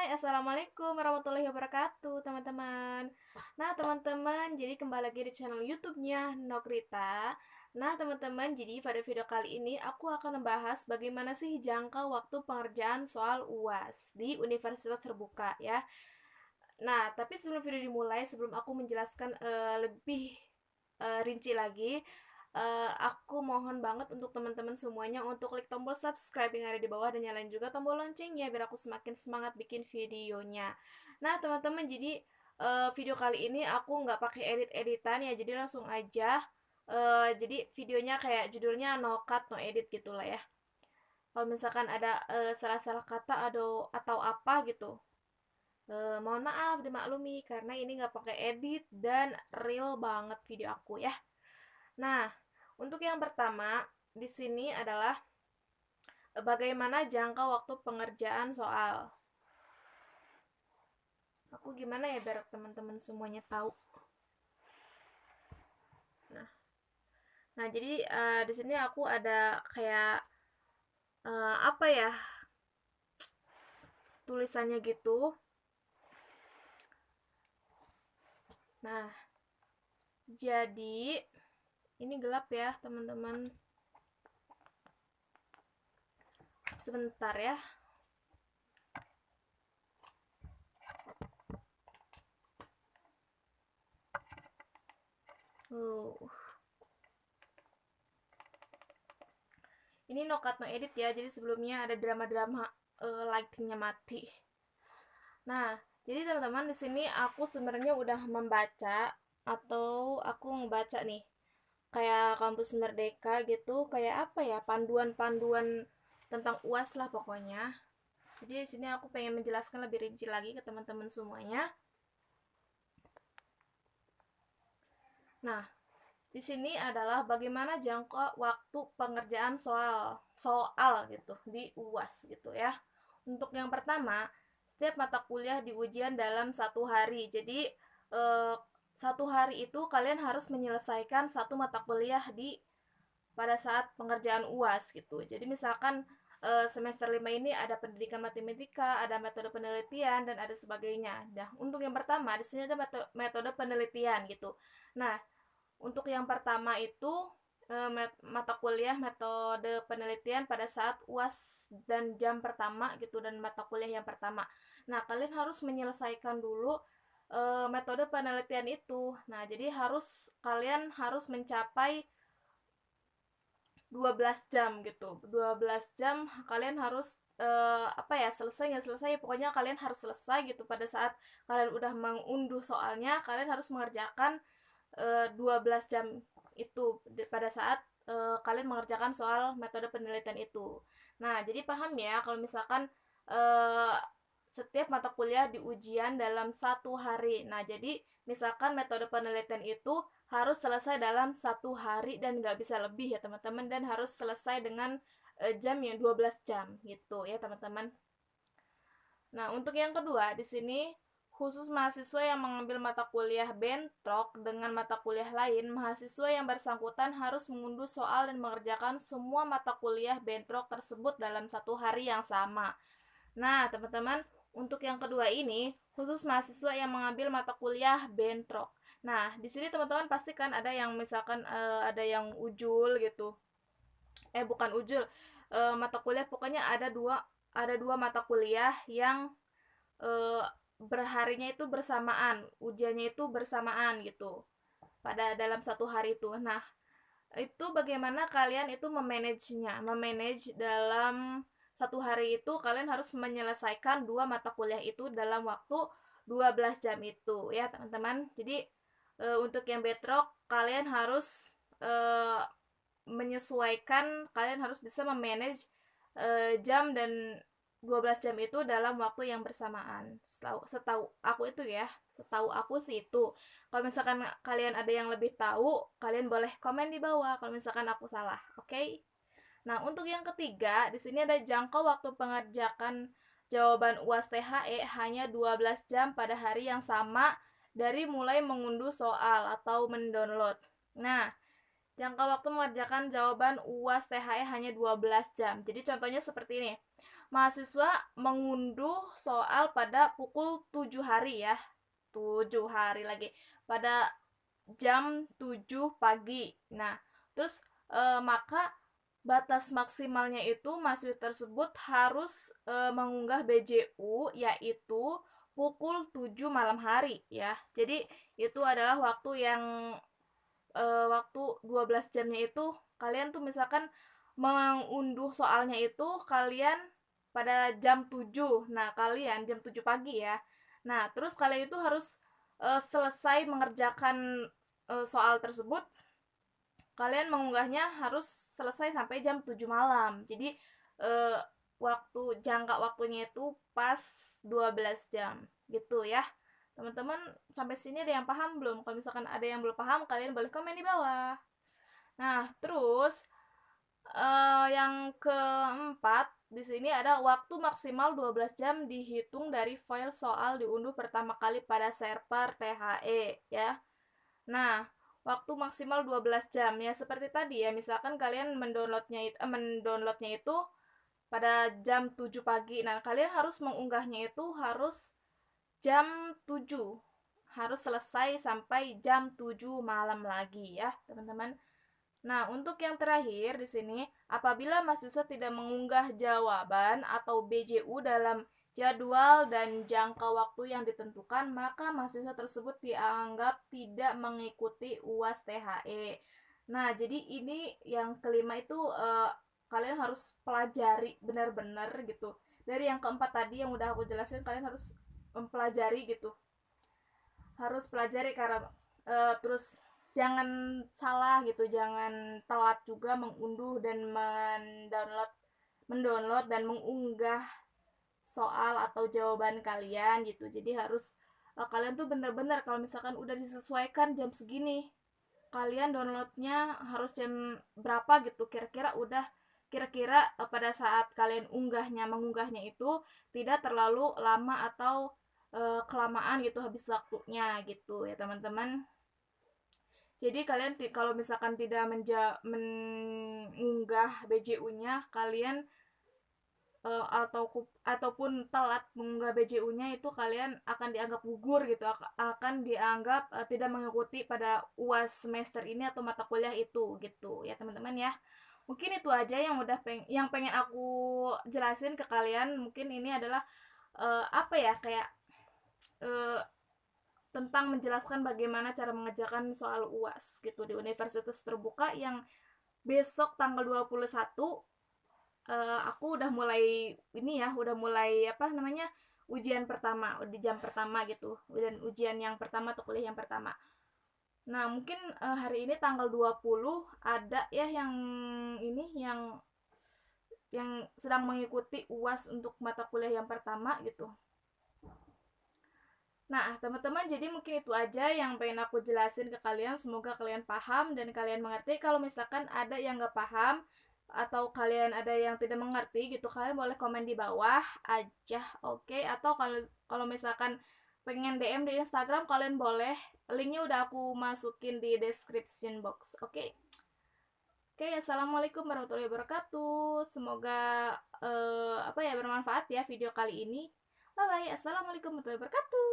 Hai, Assalamualaikum warahmatullahi wabarakatuh, teman-teman. Nah, teman-teman, jadi kembali lagi di channel YouTube-nya Nokrita. Nah, teman-teman, jadi pada video kali ini aku akan membahas bagaimana sih jangka waktu pengerjaan soal UAS di Universitas Terbuka ya. Nah, tapi sebelum video dimulai, sebelum aku menjelaskan lebih rinci lagi, aku mohon banget untuk teman-teman semuanya untuk klik tombol subscribe yang ada di bawah dan nyalain juga tombol loncengnya biar aku semakin semangat bikin videonya. Nah, teman-teman, jadi video kali ini aku nggak pakai edit-editan ya, jadi langsung aja. Jadi videonya kayak judulnya no cut no edit gitulah ya. Kalau misalkan ada salah-salah kata atau apa gitu, mohon maaf dimaklumi karena ini nggak pakai edit dan real banget video aku ya. Nah, untuk yang pertama di sini adalah bagaimana jangka waktu pengerjaan soal. Aku gimana ya biar teman-teman semuanya tahu. Nah, nah jadi di sini aku ada kayak apa ya tulisannya gitu. Nah, jadi ini gelap ya teman-teman. Sebentar ya. Ini no cut no edit ya, jadi sebelumnya ada drama-drama lightingnya mati. Nah, jadi teman-teman di sini aku sebenarnya udah membaca atau aku membaca nih kayak kampus Merdeka gitu, kayak apa ya, panduan-panduan tentang UAS lah pokoknya. Jadi di sini aku pengen menjelaskan lebih rinci lagi ke teman-teman semuanya. Nah, di sini adalah bagaimana jangka waktu pengerjaan soal gitu di UAS gitu ya. Untuk yang pertama, setiap mata kuliah di ujian dalam satu hari. Jadi eh, satu hari itu kalian harus menyelesaikan satu mata kuliah pada saat pengerjaan UAS gitu. Jadi misalkan semester 5 ini ada pendidikan matematika, ada metode penelitian dan ada sebagainya. Nah, untuk yang pertama di sini ada metode penelitian gitu. Nah, untuk yang pertama itu mata kuliah metode penelitian pada saat UAS dan jam pertama gitu dan mata kuliah yang pertama. Nah, kalian harus menyelesaikan dulu metode penelitian itu. Nah, jadi kalian harus mencapai 12 jam gitu. 12 jam kalian harus apa ya, selesai nggak selesai, pokoknya kalian harus selesai gitu pada saat kalian udah mengunduh soalnya, kalian harus mengerjakan 12 jam itu pada saat kalian mengerjakan soal metode penelitian itu. Nah, jadi paham ya kalau misalkan uh, setiap mata kuliah di ujian dalam satu hari. Nah, jadi misalkan metode penelitian itu harus selesai dalam satu hari dan nggak bisa lebih ya teman-teman, dan harus selesai dengan jam yang 12 jam gitu ya teman-teman. Nah, untuk yang kedua di sini khusus mahasiswa yang mengambil mata kuliah bentrok dengan mata kuliah lain, mahasiswa yang bersangkutan harus mengunduh soal dan mengerjakan semua mata kuliah bentrok tersebut dalam satu hari yang sama. Nah, teman-teman, untuk yang kedua ini khusus mahasiswa yang mengambil mata kuliah bentrok. Nah, di sini teman-teman pastikan ada yang misalkan ada yang ujul gitu. Bukan ujul. Mata kuliah pokoknya ada dua mata kuliah yang eh, berharinya itu bersamaan, ujiannya itu bersamaan gitu pada dalam satu hari itu. Nah, itu bagaimana kalian itu memanage dalam satu hari itu kalian harus menyelesaikan dua mata kuliah itu dalam waktu 12 jam itu ya teman-teman. Jadi untuk yang betrok kalian harus e, kalian harus bisa memanage jam dan 12 jam itu dalam waktu yang bersamaan. Setahu aku itu ya, setahu aku sih itu. Kalau misalkan kalian ada yang lebih tahu, kalian boleh komen di bawah kalau misalkan aku salah, oke? Okay? Nah, untuk yang ketiga, di sini ada jangka waktu pengerjakan jawaban UAS THE hanya 12 jam pada hari yang sama dari mulai mengunduh soal atau mendownload. Nah, jangka waktu mengerjakan jawaban UAS THE hanya 12 jam. Jadi contohnya seperti ini. mahasiswa mengunduh soal pada pukul 7 hari ya. 7 hari lagi. Pada jam 7 pagi. Nah, terus maka batas maksimalnya itu mahasiswa tersebut harus mengunggah BJU yaitu pukul 7 malam hari ya. Jadi itu adalah waktu yang waktu 12 jamnya itu kalian tuh misalkan mengunduh soalnya itu kalian pada jam 7. Nah, kalian jam 7 pagi ya. Nah, terus kalian itu harus selesai mengerjakan soal tersebut, kalian mengunggahnya harus selesai sampai jam 7 malam. Jadi eh, jangka waktunya itu pas 12 jam gitu ya. Teman-teman sampai sini ada yang paham belum? Kalau misalkan ada yang belum paham, kalian boleh komen di bawah. Nah, terus yang keempat di sini ada waktu maksimal 12 jam dihitung dari file soal diunduh pertama kali pada server THE ya. Nah, waktu maksimal 12 jam ya seperti tadi ya, misalkan kalian mendownloadnya itu pada jam 7 pagi. Nah, kalian harus mengunggahnya itu harus jam 7. Harus selesai sampai jam 7 malam lagi ya, teman-teman. Nah, untuk yang terakhir di sini, apabila mahasiswa tidak mengunggah jawaban atau BJU dalam jadwal dan jangka waktu yang ditentukan, maka mahasiswa tersebut dianggap tidak mengikuti UAS THE. Nah, jadi ini yang kelima itu kalian harus pelajari benar-benar gitu. Dari yang keempat tadi yang udah aku jelasin, kalian harus mempelajari gitu, harus pelajari karena terus jangan salah gitu, jangan telat juga mengunduh dan mendownload dan mengunggah soal atau jawaban kalian gitu. Jadi harus kalian tuh bener-bener kalau misalkan udah disesuaikan jam segini, kalian downloadnya harus jam berapa gitu, kira-kira pada saat kalian mengunggahnya itu tidak terlalu lama atau kelamaan gitu habis waktunya gitu ya teman-teman. Jadi kalian kalau misalkan tidak mengunggah BJU-nya, kalian ataupun telat mengunggah BJU-nya itu kalian akan dianggap gugur gitu, akan dianggap tidak mengikuti pada UAS semester ini atau mata kuliah itu gitu ya teman-teman ya. Mungkin itu aja yang pengen aku jelasin ke kalian. Mungkin ini adalah apa ya, kayak uh, tentang menjelaskan bagaimana cara mengerjakan soal UAS gitu di universitas terbuka yang besok tanggal 21 aku udah mulai ini ya, udah mulai apa namanya, ujian pertama di jam pertama gitu, dan ujian yang pertama atau kuliah yang pertama. Nah, mungkin hari ini tanggal 20 ada ya yang ini yang sedang mengikuti UAS untuk mata kuliah yang pertama gitu. Nah, teman-teman, jadi mungkin itu aja yang pengen aku jelasin ke kalian. Semoga kalian paham dan kalian mengerti. Kalau misalkan ada yang gak paham atau kalian ada yang tidak mengerti gitu, kalian boleh komen di bawah aja, oke? Okay? Atau kalau misalkan pengen DM di Instagram, kalian boleh. Linknya udah aku masukin di description box, oke? Okay? Oke, okay, assalamualaikum warahmatullahi wabarakatuh. Semoga bermanfaat ya video kali ini. Bye bye. Assalamualaikum warahmatullahi wabarakatuh.